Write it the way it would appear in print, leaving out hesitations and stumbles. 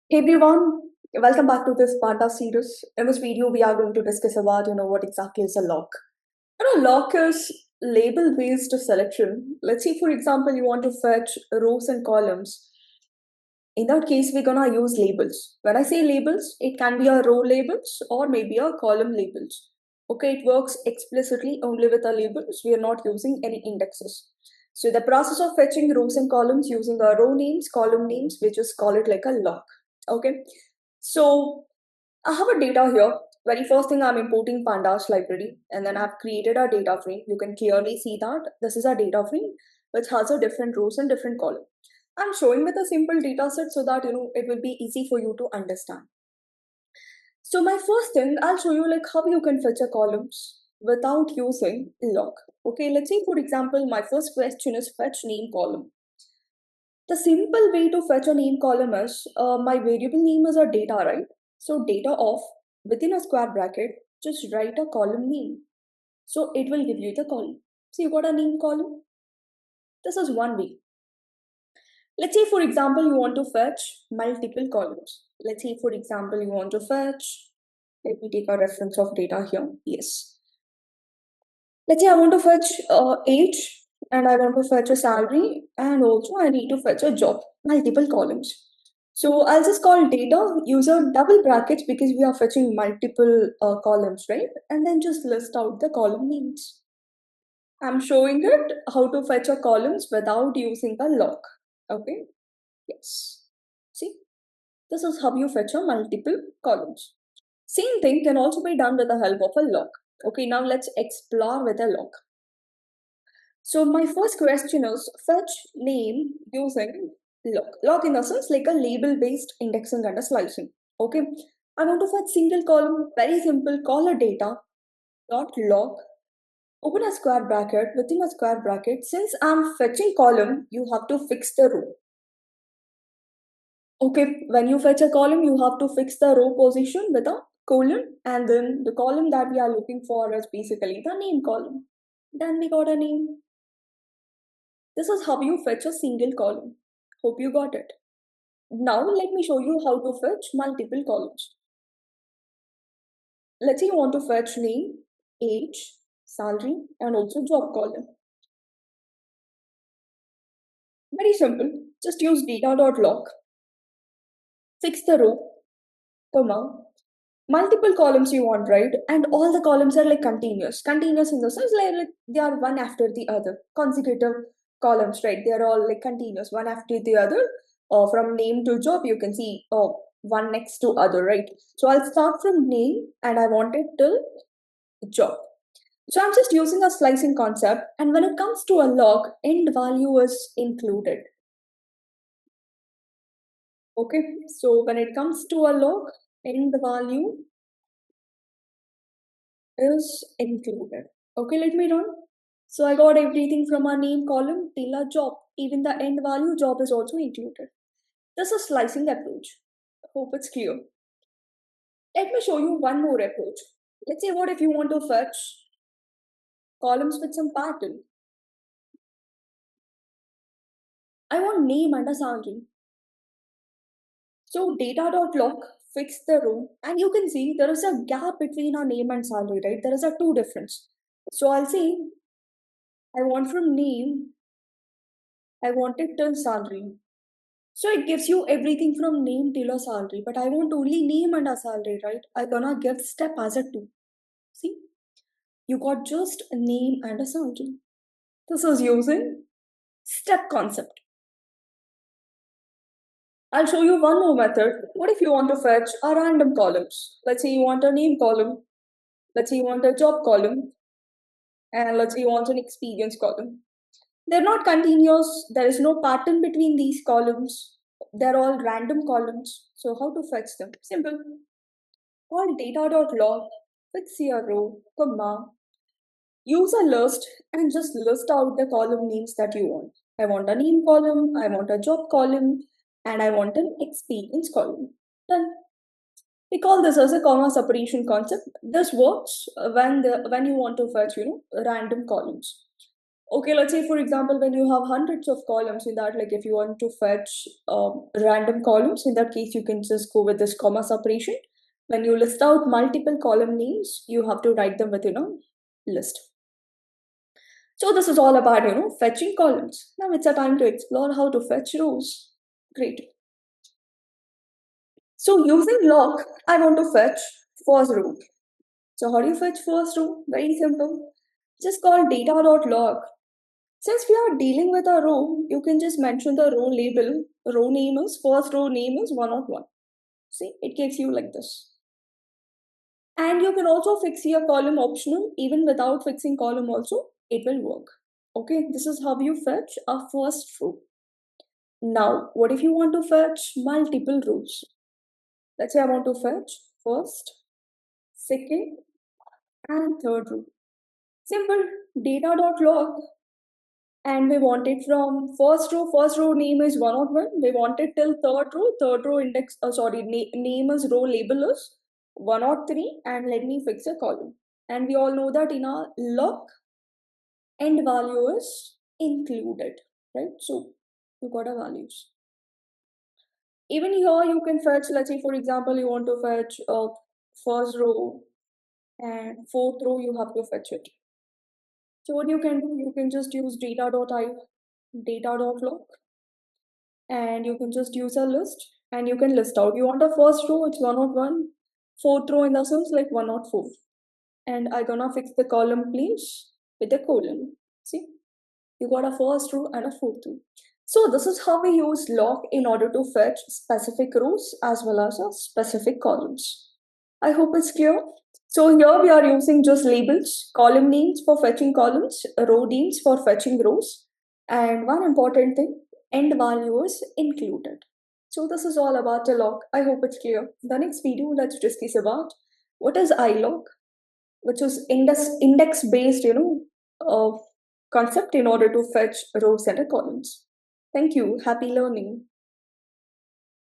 Hey everyone, welcome back to this Panda series. In this video, we are going to discuss about what exactly is a lock. Lock is label-based selection. Let's say, for example, you want to fetch rows and columns. In that case, we're gonna use labels. When I say labels, it can be a row labels or maybe a column labels. Okay, it works explicitly only with the labels. We are not using any indexes. So the process of fetching rows and columns using our row names, column names, we just call it like a lock. Okay, so I have a data here. Very first thing, I'm importing pandas library, and then I've created a data frame. You can clearly see that this is a data frame which has a different rows and different column. I'm showing with a simple data set so that it will be easy for you to understand. So my first thing, I'll show you like how you can fetch a columns without using log. Okay, let's say for example, my first question is fetch name column. The simple way to fetch a name column is my variable name is a data, right? So data of within a square bracket, just write a column name. So it will give you the column. So you got a name column. This is one way. Let's say, for example, you want to fetch multiple columns. Let's say, for example, you want to fetch, let me take a reference of data here. Yes. Let's say I want to fetch age and I want to fetch a salary and also I need to fetch a job, multiple columns. So I'll just call data user double brackets because we are fetching multiple columns, right? And then just list out the column names. I'm showing it how to fetch a columns without using a lock. Okay. Yes. See, this is how you fetch a multiple columns. Same thing can also be done with the help of a lock. Okay, now let's explore with a lock. So my first question is fetch name using lock. Lock in the sense like a label-based indexing and a slicing. Okay, I want to fetch single column, very simple, call a data, dot lock, open a square bracket, within a square bracket, since I'm fetching column, you have to fix the row. Okay, when you fetch a column, you have to fix the row position with a colon, and then the column that we are looking for is basically the name column. Then we got a name. This is how you fetch a single column. Hope you got it. Now let me show you how to fetch multiple columns. Let's say you want to fetch name, age, salary, and also job column. Very simple. Just use data.log, fix the row, comma, multiple columns you want, right? And all the columns are like continuous. Continuous in the sense like they are one after the other. Consecutive columns, right? They are all like continuous, one after the other. Or from name to job, you can see one next to other, right? So I'll start from name and I want it till job. So I'm just using a slicing concept, and when it comes to a log, end value is included. Okay, so when it comes to a log, end value is included. Okay, let me run. So I got everything from our name column till our job. Even the end value job is also included. This is slicing approach. Hope it's clear. Let me show you one more approach. Let's say what if you want to fetch columns with some pattern. I want name and a salary. So data.log fix the row and you can see there is a gap between our name and salary, right? There is a two difference. So I'll say I want from name, I want it till salary. So it gives you everything from name till a salary, but I want only name and a salary, right? I'm gonna give step as a two. See, you got just a name and a salary. This is using step concept. I'll show you one more method. What if you want to fetch a random columns? Let's say you want a name column. Let's say you want a job column. And let's say you want an experience column. They're not continuous. There is no pattern between these columns. They're all random columns. So how to fetch them? Simple. Call data.log, fix your row, comma, use a list and just list out the column names that you want. I want a name column, I want a job column, and I want an experience column. Done. We call this as a comma separation concept. This works when you want to fetch random columns. Okay, let's say for example, when you have hundreds of columns in that, like if you want to fetch random columns, in that case, you can just go with this comma separation. When you list out multiple column names, you have to write them within a list. So this is all about, fetching columns. Now it's a time to explore how to fetch rows. Great. So using lock, I want to fetch first row. So how do you fetch first row? Very simple. Just call data.log. Since we are dealing with a row, you can just mention the row label. Row name is, first row name is 101. See, it gives you like this. And you can also fix your column optional. Even without fixing column also, it will work. Okay, this is how you fetch a first row. Now, what if you want to fetch multiple rows? Let's say I want to fetch first, second, and third row. Simple data.log, and we want it from first row name is 101. We want it till third row index, name is row label is 103, and let me fix a column. And we all know that in our lock, end value is included, right? So you got a values. Even here you can fetch, let's say for example, you want to fetch first row and fourth row, you have to fetch it. So what you can do, you can just use data.log, and you can just use a list and you can list out. You want a first row, it's 101, fourth row in the sense like 104. And I'm gonna fix the column place with a colon. See, you got a first row and a fourth row. So this is how we use lock in order to fetch specific rows as well as a specific columns. I hope it's clear. So here we are using just labels, column names for fetching columns, row names for fetching rows, and one important thing, end value is included. So this is all about the lock. I hope it's clear. The next video, let's discuss about what is iLock, which is index based, concept in order to fetch rows and columns. Thank you. Happy learning.